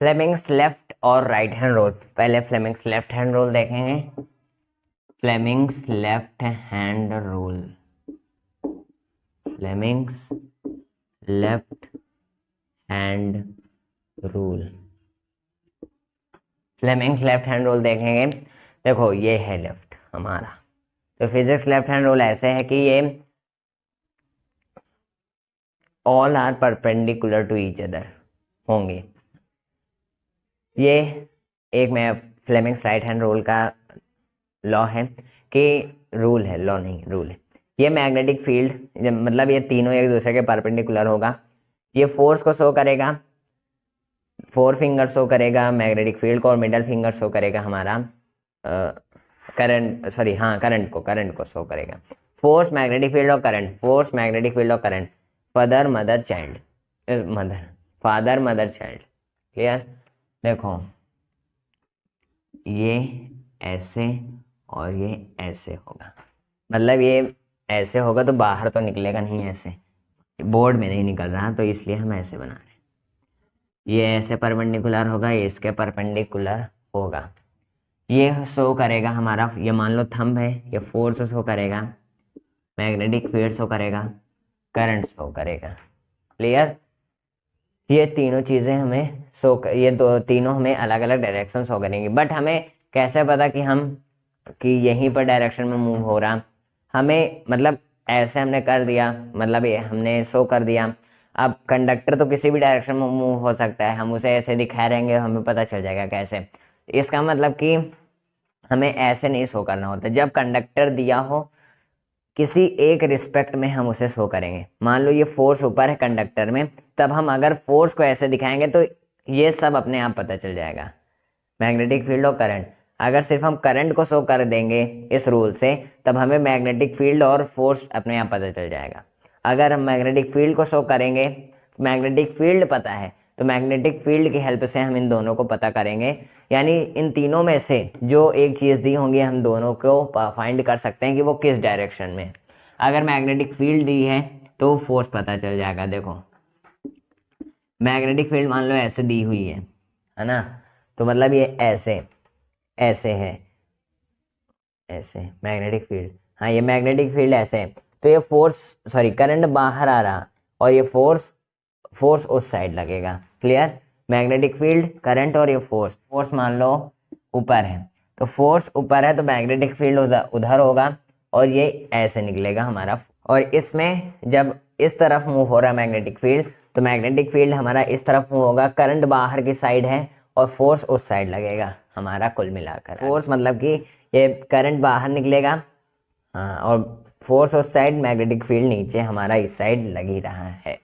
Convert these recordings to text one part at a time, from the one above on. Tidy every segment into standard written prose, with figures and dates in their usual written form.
Fleming's left और right hand rule. पहले Fleming's left hand rule देखेंगे। Fleming's left hand rule, Fleming's left hand rule, Fleming's left hand rule देखेंगे। देखो ये है लेफ्ट हमारा, तो फिजिक्स लेफ्ट हैंड रूल ऐसे है कि ये all are perpendicular to each other होंगे। ये एक मैं फ्लेमिंग्स राइट हैंड रूल का लॉ है कि रूल है, लॉ नहीं रूल है। ये मैग्नेटिक फील्ड मतलब ये तीनों एक दूसरे के परपेंडिकुलर होगा। ये फोर्स को शो करेगा, फोर फिंगर शो करेगा मैग्नेटिक फील्ड को, और मिडल फिंगर शो करेगा हमारा करंट, सॉरी हाँ करंट को शो करेगा। फोर्स मैग्नेटिक फील्ड और करंट, फोर्स मैग्नेटिक फील्ड और current, father mother child, father mother child. Clear? देखो ये ऐसे और ये ऐसे होगा, मतलब ये ऐसे होगा तो बाहर तो निकलेगा नहीं, ऐसे बोर्ड में नहीं निकल रहा, तो इसलिए हम ऐसे बना रहे हैं। ये ऐसे परपेंडिकुलर होगा, ये इसके परपेंडिकुलर होगा। ये शो करेगा हमारा, ये मान लो थंब है, ये फोर्स शो करेगा, मैग्नेटिक फील्ड शो करेगा, करंट शो करेगा। क्लियर? ये तीनों चीज़ें हमें ये दो तीनों हमें अलग अलग डायरेक्शन शो करेंगी। बट हमें कैसे पता कि यहीं पर डायरेक्शन में मूव हो रहा? हमें मतलब ऐसे हमने कर दिया, मतलब ये हमने शो कर दिया। अब कंडक्टर तो किसी भी डायरेक्शन में मूव हो सकता है, हम उसे ऐसे दिखाए रहेंगे, हमें पता चल जाएगा कैसे। इसका मतलब कि हमें ऐसे नहीं शो करना होता। जब कंडक्टर दिया हो किसी एक रिस्पेक्ट में हम उसे शो करेंगे। मान लो ये फोर्स ऊपर है कंडक्टर में, तब हम अगर फोर्स को ऐसे दिखाएंगे तो ये सब अपने आप पता चल जाएगा, मैग्नेटिक फील्ड और करंट। अगर सिर्फ हम करंट को शो कर देंगे इस रूल से, तब हमें मैग्नेटिक फील्ड और फोर्स अपने आप पता चल जाएगा। अगर हम मैग्नेटिक फील्ड को शो करेंगे, मैग्नेटिक फील्ड पता है तो मैग्नेटिक फील्ड की हेल्प से हम इन दोनों को पता करेंगे। यानी इन तीनों में से जो एक चीज़ दी होंगी हम दोनों को फाइंड कर सकते हैं कि वो किस डायरेक्शन में। अगर मैग्नेटिक फील्ड दी है तो फोर्स पता चल जाएगा। देखो मैग्नेटिक फील्ड मान लो ऐसे दी हुई है ना, तो मतलब ये ऐसे ऐसे है, ऐसे मैग्नेटिक फील्ड, हाँ ये मैग्नेटिक फील्ड ऐसे है, तो ये फोर्स सॉरी करंट बाहर आ रहा और ये फोर्स उस साइड लगेगा। क्लियर? मैग्नेटिक फील्ड, करंट और ये फोर्स मान लो ऊपर है, तो फोर्स ऊपर है तो मैग्नेटिक फील्ड उधर होगा और ये ऐसे निकलेगा हमारा। और इसमें जब इस तरफ मूव हो रहा है मैग्नेटिक फील्ड, तो मैग्नेटिक फील्ड हमारा इस तरफ मूव होगा, करंट बाहर की साइड है और फोर्स उस साइड लगेगा हमारा। कुल मिलाकर फोर्स मतलब कि ये करंट बाहर निकलेगा, हाँ, और फोर्स उस साइड, मैग्नेटिक फील्ड नीचे हमारा इस साइड लग ही रहा है।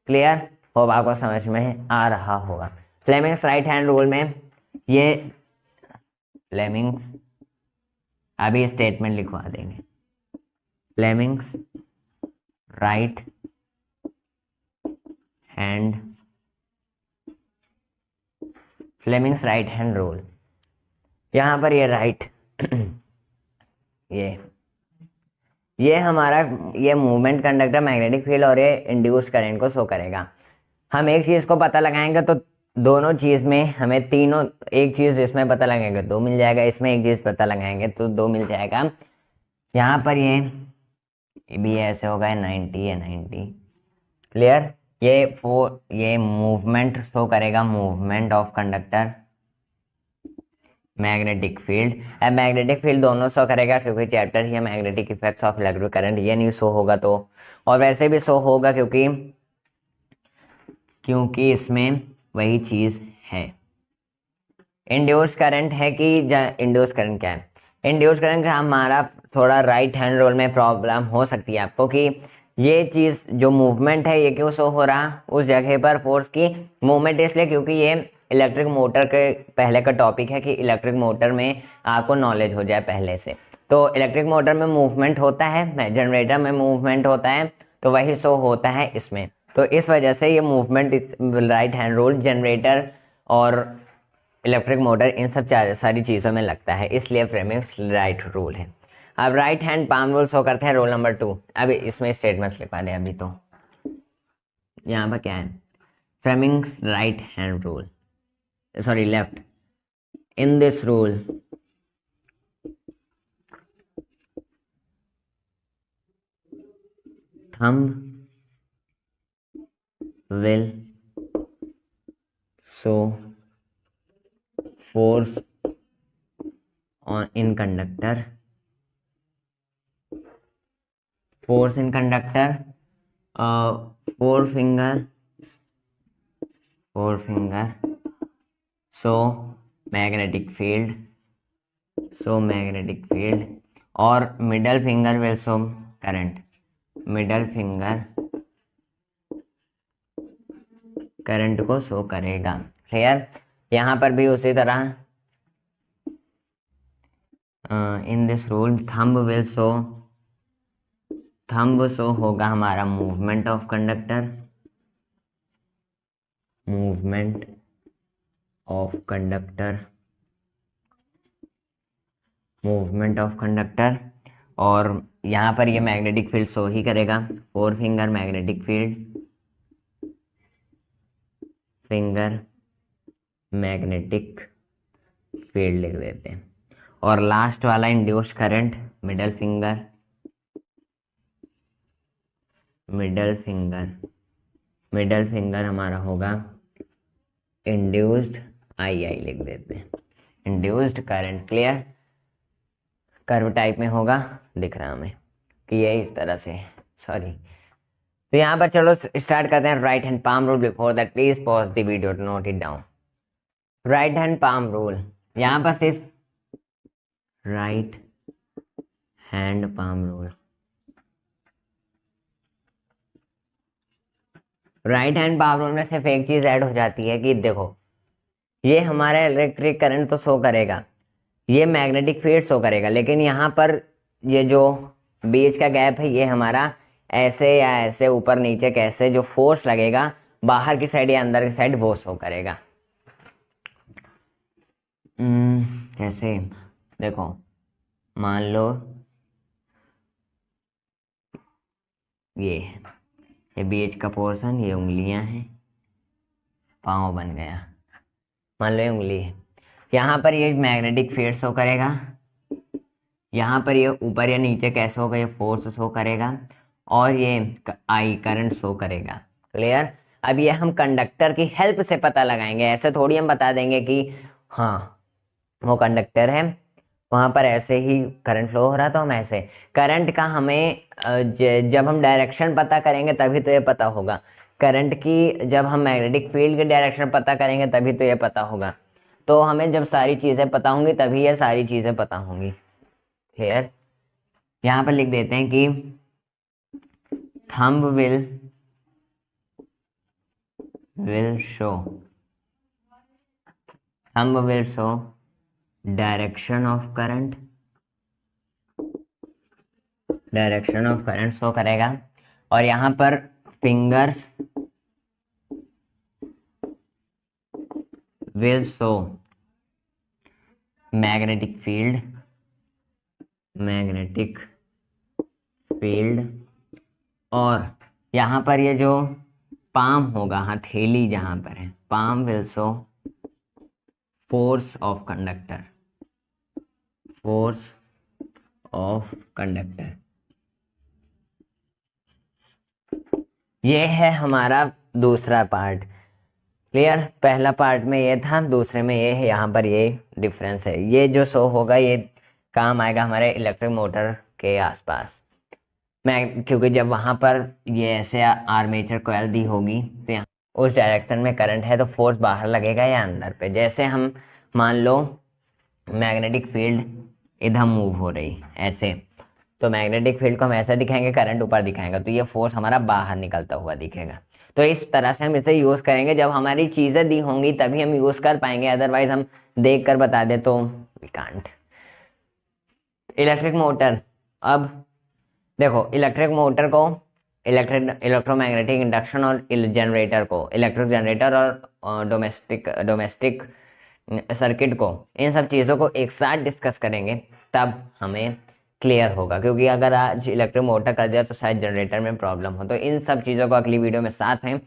क्लियर? होप आपको समझ में आ रहा होगा। फ्लेमिंग्स राइट हैंड रूल में ये फ्लेमिंग्स, अभी स्टेटमेंट लिखवा देंगे। Fleming's right hand, Fleming's right hand rule, यहाँ पर ये राइट ये हमारा ये मूवमेंट कंडक्टर मैग्नेटिक फील्ड और ये इंड्यूस्ड करंट को शो करेगा। हम एक चीज़ को पता लगाएंगे तो दोनों चीज़ में हमें तीनों, एक चीज़ इसमें पता लगाएंगे दो मिल जाएगा, इसमें एक चीज़ पता लगाएंगे तो दो मिल जाएगा। यहाँ पर ये भी ऐसे होगा 90 है 90। क्लियर? ये मूवमेंट शो करेगा, movement of conductor, magnetic field. अब मैग्नेटिक फील्ड दोनों शो करेगा क्योंकि चैप्टर ही है magnetic effects of electric current. ये नहीं शो होगा तो, और वैसे भी शो होगा क्योंकि इसमें वही चीज़ है। इंड्यूस करंट है कि इंड्यूस करंट क्या है? इंड्यूस करंट का हमारा थोड़ा राइट हैंड रूल में प्रॉब्लम हो सकती है आपको कि ये चीज़ जो मूवमेंट है ये क्यों शो हो रहा उस जगह पर फोर्स की मूवमेंट, इसलिए क्योंकि ये इलेक्ट्रिक मोटर के पहले का टॉपिक है कि इलेक्ट्रिक मोटर में आपको नॉलेज हो जाए पहले से। तो इलेक्ट्रिक मोटर में मूवमेंट होता है, जनरेटर में मूवमेंट होता है, तो वही शो होता है इसमें। तो इस वजह से ये movement right hand rule generator और इलेक्ट्रिक मोटर इन सब सारी चीज़ों में लगता है, इसलिए फ्लेमिंग्स राइट रूल है। अब right hand palm rule show करते हैं रोल नंबर 2। अभी इसमें स्टेटमेंट्स लिखवा दें। अभी तो यहाँ पर क्या है? Fleming's right hand rule, sorry, left. In this rule, thumb will show force in conductor. Force in conductor. Forefinger show magnetic field. और middle finger will show current. Middle finger current को शो करेगा। Clear? यहां पर भी उसी तरह in this rule thumb show होगा हमारा मूवमेंट ऑफ कंडक्टर और यहाँ पर ये मैग्नेटिक फील्ड शो ही करेगा। फोर फिंगर मैग्नेटिक फील्ड लिख देते हैं। और लास्ट वाला इंड्यूस्ड करंट मिडल फिंगर हमारा होगा इंड्यूस्ड आई लिख देते हैं, induced current. Clear? Curve type में होगा, दिख रहा हमें कि ये इस तरह से, सॉरी। तो यहाँ पर चलो स्टार्ट करते हैं right hand palm rule. Before that please pause the video to note it down. Right hand palm rule, यहाँ पर सिर्फ right hand palm rule. Right hand palm rule में सिर्फ एक चीज ऐड हो जाती है कि देखो, ये हमारा इलेक्ट्रिक करंट तो शो करेगा, ये मैग्नेटिक फील्ड शो करेगा, लेकिन यहाँ पर ये जो बीच का गैप है, ये हमारा ऐसे या ऐसे ऊपर नीचे कैसे जो फोर्स लगेगा बाहर की साइड या अंदर की साइड, वो शो करेगा। कैसे? देखो, मान लो ये बीच का पोर्शन, ये उंगलियां हैं, पाँव बन गया, मान लो ये उंगली है। यहाँ पर ये मैग्नेटिक फील्ड शो करेगा, यहाँ पर ये ऊपर या नीचे कैसे होगा, ये फोर्स शो करेगा, और ये आई करंट शो करेगा। क्लियर? अब ये हम कंडक्टर की हेल्प से पता लगाएंगे, ऐसे थोड़ी हम बता देंगे कि हाँ वो कंडक्टर है, वहाँ पर ऐसे ही करंट फ्लो हो रहा, तो हम ऐसे करंट का हमें जब हम डायरेक्शन पता करेंगे तभी तो ये पता होगा। करंट की जब हम मैग्नेटिक फील्ड की डायरेक्शन पता करेंगे तभी तो ये पता होगा। तो हमें जब सारी चीज़ें पता होंगी तभी ये सारी चीज़ें पता होंगी। क्लियर? यहाँ पर लिख देते हैं कि thumb will show direction of current show करेगा, और यहाँ पर fingers will show magnetic field, और यहाँ पर ये जो पाम होगा, हथेली जहां पर है, palm will show force of conductor. ये है हमारा दूसरा पार्ट। क्लियर? पहला पार्ट में ये था, दूसरे में ये है, यहाँ पर ये डिफरेंस है। ये जो शो होगा ये काम आएगा हमारे इलेक्ट्रिक मोटर के आसपास, क्योंकि जब वहाँ पर ये ऐसे आर्मेचर कॉइल दी होगी तो यहाँ उस डायरेक्शन में करंट है, तो फोर्स बाहर लगेगा या अंदर पे। जैसे हम मान लो मैग्नेटिक फील्ड इधर मूव हो रही ऐसे, तो मैग्नेटिक फील्ड को हम ऐसे दिखाएंगे, करंट ऊपर दिखाएंगे, तो ये फोर्स हमारा बाहर निकलता हुआ दिखेगा। तो इस तरह से हम इसे यूज़ करेंगे, जब हमारी चीज़ें दी होंगी तभी हम यूज़ कर पाएंगे, अदरवाइज हम देख कर बता दे तो वी कांट। इलेक्ट्रिक मोटर, अब देखो इलेक्ट्रिक मोटर को इलेक्ट्रोमैग्नेटिक इंडक्शन और जनरेटर को, इलेक्ट्रिक जनरेटर और डोमेस्टिक सर्किट को, इन सब चीज़ों को एक साथ डिस्कस करेंगे तब हमें क्लियर होगा, क्योंकि अगर आज इलेक्ट्रिक मोटर कर दिया तो शायद जनरेटर में प्रॉब्लम हो। तो इन सब चीज़ों को अगली वीडियो में साथ हैं,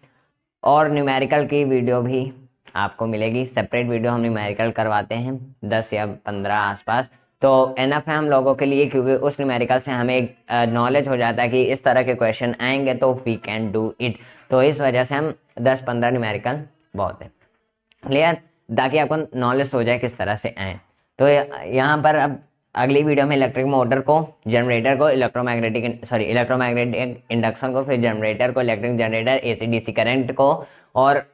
और न्यूमेरिकल की वीडियो भी आपको मिलेगी। सेपरेट वीडियो हम न्यूमेरिकल करवाते हैं 10 या 15 आसपास, तो एनफ है हम लोगों के लिए, क्योंकि उस न्यूमेरिकल से हमें एक नॉलेज हो जाता है कि इस तरह के क्वेश्चन आएंगे तो वी कैन डू इट। तो इस वजह से हम 10-15 न्यूमेरिकल बहुत है, क्लियर, ताकि आपको नॉलेज हो जाए किस तरह से आए। तो यहाँ पर अब अगली वीडियो में इलेक्ट्रिक मोटर को, जनरेटर को, इलेक्ट्रोमैग्नेटिक इंडक्शन को, फिर जनरेटर को, electric generator, AC DC current को और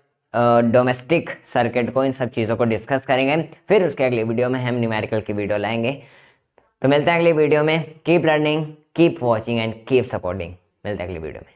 डोमेस्टिक सर्किट को, इन सब चीज़ों को डिस्कस करेंगे। फिर उसके अगली वीडियो में हम न्यूमेरिकल की वीडियो लाएंगे। तो मिलते हैं अगली वीडियो में। Keep learning, keep watching and keep supporting. मिलते हैं अगली वीडियो में।